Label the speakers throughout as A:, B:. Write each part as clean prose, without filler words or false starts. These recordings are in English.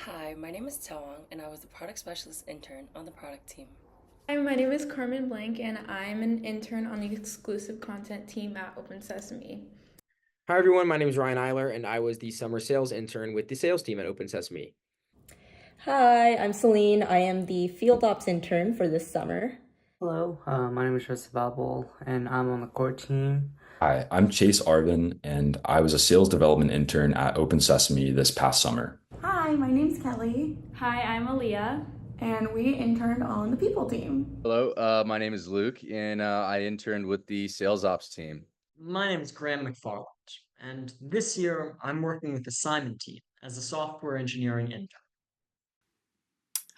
A: Hi, my name is Tawang, and I was the product specialist intern on the product team.
B: Hi, my name is Carmen Blank, and I'm an intern on the exclusive content team at OpenSesame.
C: Hi, everyone. My name is Ryan Eiler, and I was the summer sales intern with the sales team at OpenSesame.
D: Hi, I'm Celine. I am the field ops intern for this summer.
E: Hello, my name is Joseph Babel, and I'm on the core team.
F: Hi, I'm Chase Arvin, and I was a sales development intern at OpenSesame this past summer.
G: Hi, my name's Kelly.
H: Hi, I'm Aaliyah.
G: And we interned on the people team.
I: Hello, my name is Luke, and I interned with the sales ops team.
J: My name is Graham McFarland, and this year I'm working with the Simon team as a software engineering intern.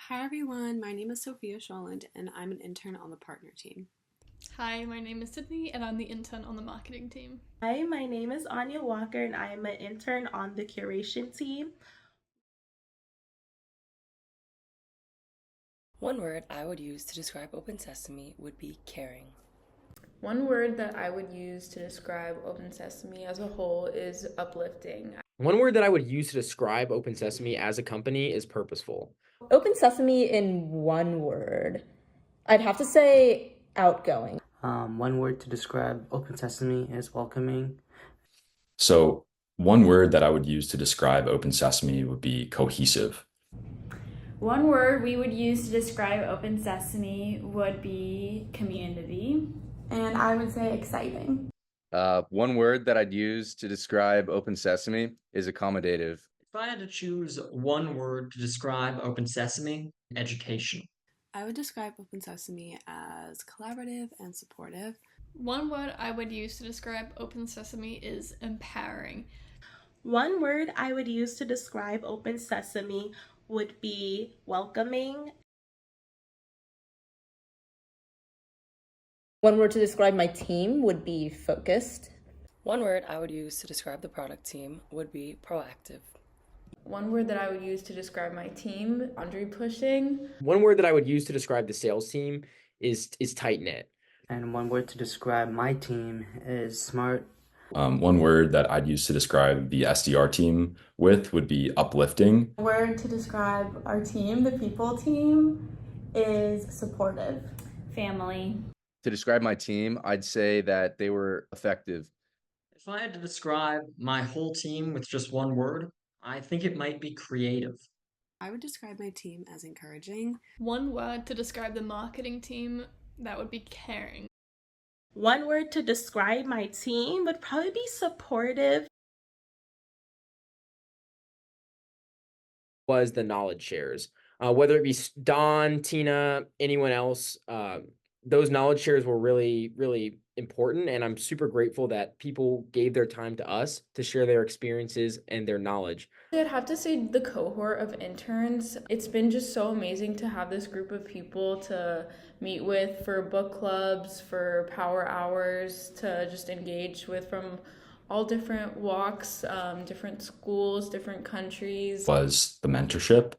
K: Hi everyone, my name is Sophia Sholand and I'm an intern on the partner team.
L: Hi, my name is Sydney and I'm the intern on the marketing team.
M: Hi, my name is Anya Walker and I am an intern on the curation team.
A: One word I would use to describe OpenSesame would be caring.
B: One word that I would use to describe OpenSesame as a whole is uplifting.
C: One word that I would use to describe OpenSesame as a company is purposeful.
D: OpenSesame in one word. I'd have to say outgoing.
E: One word to describe OpenSesame is welcoming.
F: So one word that I would use to describe OpenSesame would be cohesive.
H: One word we would use to describe OpenSesame would be community.
G: And I would say exciting.
I: One word that I'd use to describe OpenSesame is accommodative.
J: If I had to choose one word to describe OpenSesame, education.
K: I would describe OpenSesame as collaborative and supportive.
L: One word I would use to describe OpenSesame is empowering.
M: One word I would use to describe OpenSesame would be welcoming.
D: One word to describe my team would be focused.
A: One word I would use to describe the product team would be proactive.
B: One word that I would use to describe my team, boundary pushing.
C: One word that I would use to describe the sales team is tight-knit.
E: And one word to describe my team is smart.
F: One word that I'd use to describe the SDR team with would be uplifting.
G: A word to describe our team, the people team, is supportive.
H: Family.
I: To describe my team, I'd say that they were effective.
J: If I had to describe my whole team with just one word, I think it might be creative.
K: I would describe my team as encouraging.
L: One word to describe the marketing team, that would be caring.
M: One word to describe my team would probably be supportive.
C: Was the knowledge shares. Whether it be Don, Tina, anyone else, those knowledge shares were really, really important. And I'm super grateful that people gave their time to us to share their experiences and their knowledge.
B: I'd have to say the cohort of interns. It's been just so amazing to have this group of people to meet with for book clubs, for power hours, to just engage with from all different walks, different schools, different countries.
F: Was the mentorship.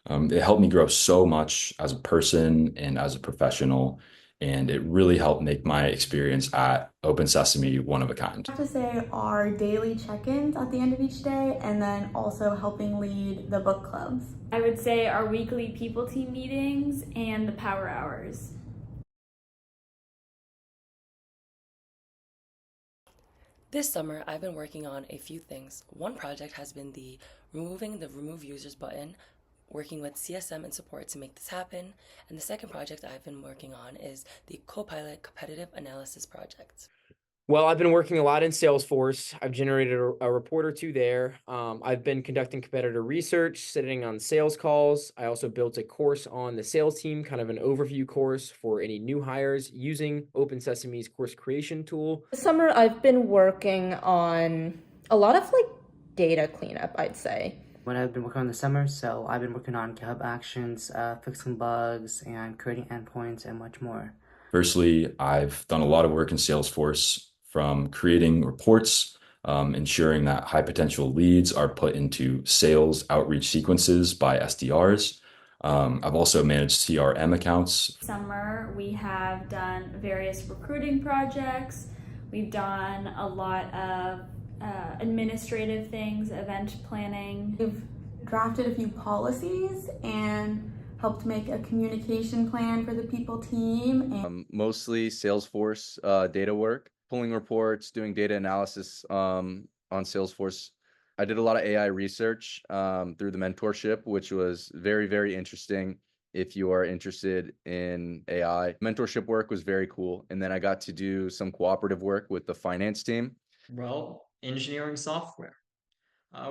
F: It helped me grow so much as a person and as a professional, and it really helped make my experience at OpenSesame one of a kind.
G: I have to say our daily check-ins at the end of each day, and then also helping lead the book clubs.
H: I would say our weekly people team meetings and the power hours.
A: This summer, I've been working on a few things. One project has been removing the remove users button, working with CSM and support to make this happen. And the second project I've been working on is the Copilot Competitive Analysis Project.
C: Well, I've been working a lot in Salesforce. I've generated a report or two there. I've been conducting competitor research, sitting on sales calls. I also built a course on the sales team, kind of an overview course for any new hires using OpenSesame's course creation tool.
D: This summer, I've been working on a lot of data cleanup, I'd say.
E: What I've been working on this summer, so I've been working on GitHub Actions, fixing bugs, and creating endpoints, and much more.
F: Firstly, I've done a lot of work in Salesforce, from creating reports, ensuring that high potential leads are put into sales outreach sequences by SDRs. I've also managed CRM accounts.
H: Summer, we have done various recruiting projects. We've done a lot of administrative things, event planning.
G: We've Drafted a few policies and helped make a communication plan for the people team. And
I: Mostly Salesforce data work, pulling reports, doing data analysis on Salesforce. I did a lot of AI research through the mentorship, which was very, very interesting if you are interested in AI. Mentorship work was very cool. And then I got to do some cooperative work with the finance team.
J: Well, engineering software.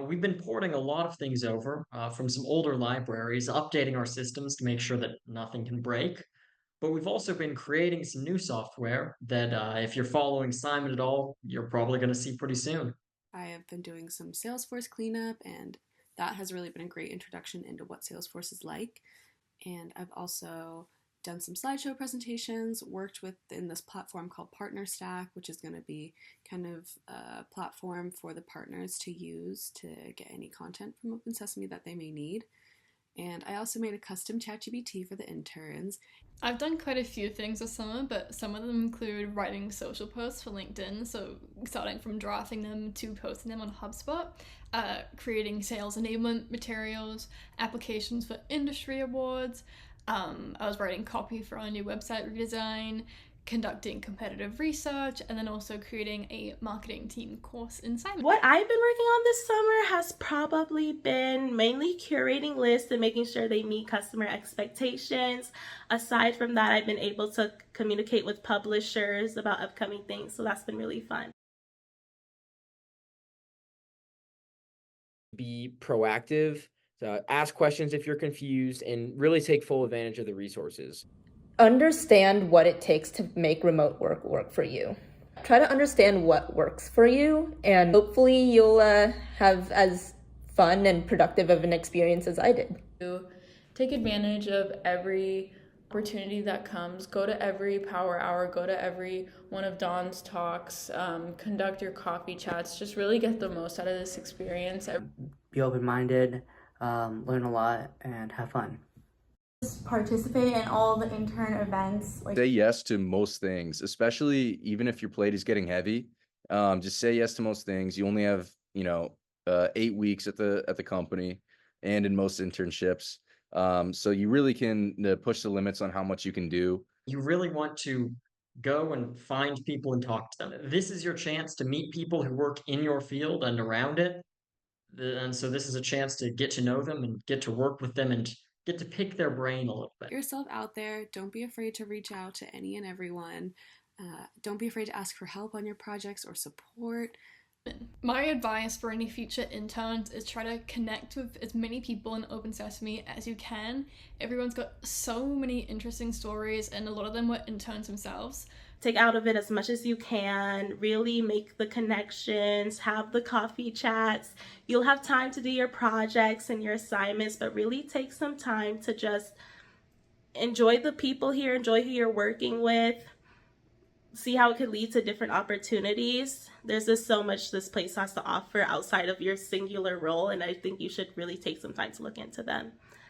J: We've been porting a lot of things over from some older libraries, updating our systems to make sure that nothing can break. But we've also been creating some new software that if you're following Simon at all, you're probably going to see pretty soon.
K: I have been doing some Salesforce cleanup, and that has really been a great introduction into what Salesforce is like. And I've also done some slideshow presentations, worked within this platform called Partner Stack, which is going to be kind of a platform for the partners to use to get any content from OpenSesame that they may need. And I also made a custom ChatGPT for the interns.
L: I've done quite a few things this summer, but some of them include writing social posts for LinkedIn, so starting from drafting them to posting them on HubSpot, creating sales enablement materials, applications for industry awards. I was writing copy for our new website redesign, conducting competitive research, and then also creating a marketing team course in Simon.
M: What I've been working on this summer has probably been mainly curating lists and making sure they meet customer expectations. Aside from that, I've been able to communicate with publishers about upcoming things, so that's been really fun.
C: Be proactive, ask questions if you're confused, and really take full advantage of the resources.
D: Understand what it takes to make remote work for you. Try to understand what works for you, and hopefully you'll have as fun and productive of an experience as I did.
B: Take advantage of every opportunity that comes. Go to every power hour, go to every one of Dawn's talks, conduct your coffee chats. Just really get the most out of this experience.
E: Be open-minded, learn a lot, and have fun.
G: Participate in all the intern events.
I: Say yes to most things, especially even if your plate is getting heavy. Just say yes to most things. You only have 8 weeks at the company and in most internships. So you really can push the limits on how much you can do.
J: You really want to go and find people and talk to them. This is your chance to meet people who work in your field and around it. And so this is a chance to get to know them and get to work with them and get to pick their brain a little bit.
K: Get yourself out there. Don't be afraid to reach out to any and everyone. Don't be afraid to ask for help on your projects or support.
L: My advice for any future interns is try to connect with as many people in OpenSesame as you can. Everyone's got so many interesting stories, and a lot of them were interns themselves.
M: Take out of it as much as you can, really make the connections, have the coffee chats. You'll have time to do your projects and your assignments, but really take some time to just enjoy the people here, enjoy who you're working with, see how it could lead to different opportunities. There's just so much this place has to offer outside of your singular role, and I think you should really take some time to look into them.